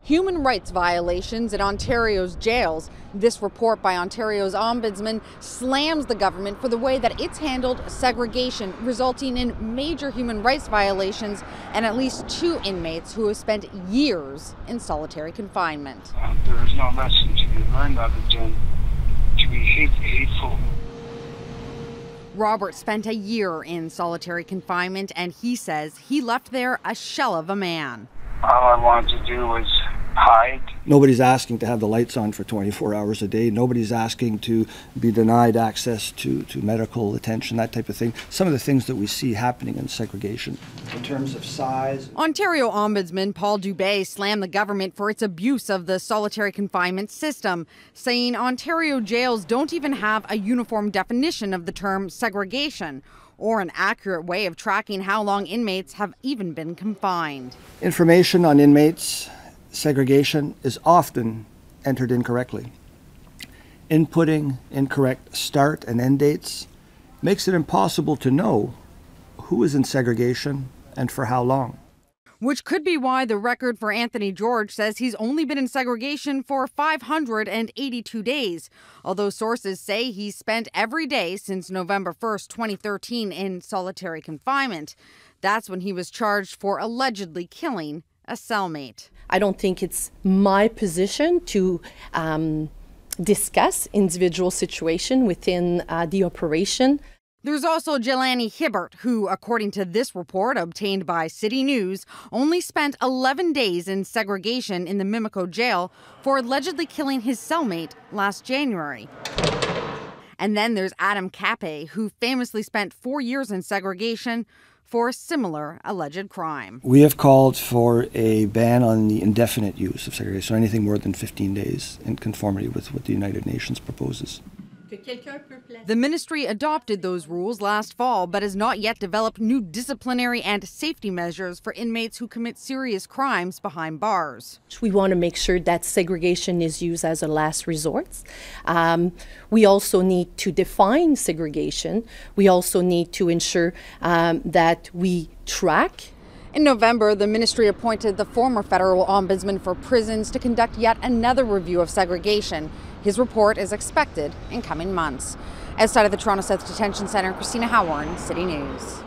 Human rights violations in Ontario's jails. This report by Ontario's ombudsman slams the government for the way that it's handled segregation, resulting in major human rights violations and at least 2 inmates who have spent years in solitary confinement. There is no lesson to be learned other than to be hateful. Robert spent a year in solitary confinement, and he says he left there a shell of a man. All I wanted to do was hide. Nobody's asking to have the lights on for 24 hours a day. Nobody's asking to be denied access to medical attention, that type of thing. Some of the things that we see happening in segregation. In terms of size. Ontario Ombudsman Paul Dubé slammed the government for its abuse of the solitary confinement system, saying Ontario jails don't even have a uniform definition of the term segregation or an accurate way of tracking how long inmates have even been confined. Information on inmates segregation is often entered incorrectly. Inputting incorrect start and end dates makes it impossible to know who is in segregation and for how long. Which could be why the record for Anthony George says he's only been in segregation for 582 days, although sources say he's spent every day since November 1st, 2013 in solitary confinement. That's when he was charged for allegedly killing a cellmate. I don't think it's my position to discuss individual situation within the operation. There's also Jelani Hibbert, who, according to this report obtained by CityNews, only spent 11 days in segregation in the Mimico jail for allegedly killing his cellmate last January. And then there's Adam Cappe, who famously spent 4 years in segregation for a similar alleged crime. We have called for a ban on the indefinite use of segregation, so anything more than 15 days, in conformity with what the United Nations proposes. The ministry adopted those rules last fall, but has not yet developed new disciplinary and safety measures for inmates who commit serious crimes behind bars. We want to make sure that segregation is used as a last resort. We also need to define segregation. We also need to ensure that we track. In November, the ministry appointed the former federal ombudsman for prisons to conduct yet another review of segregation. His report is expected in coming months. Outside of the Toronto South Detention Centre, Christina Howard, City News.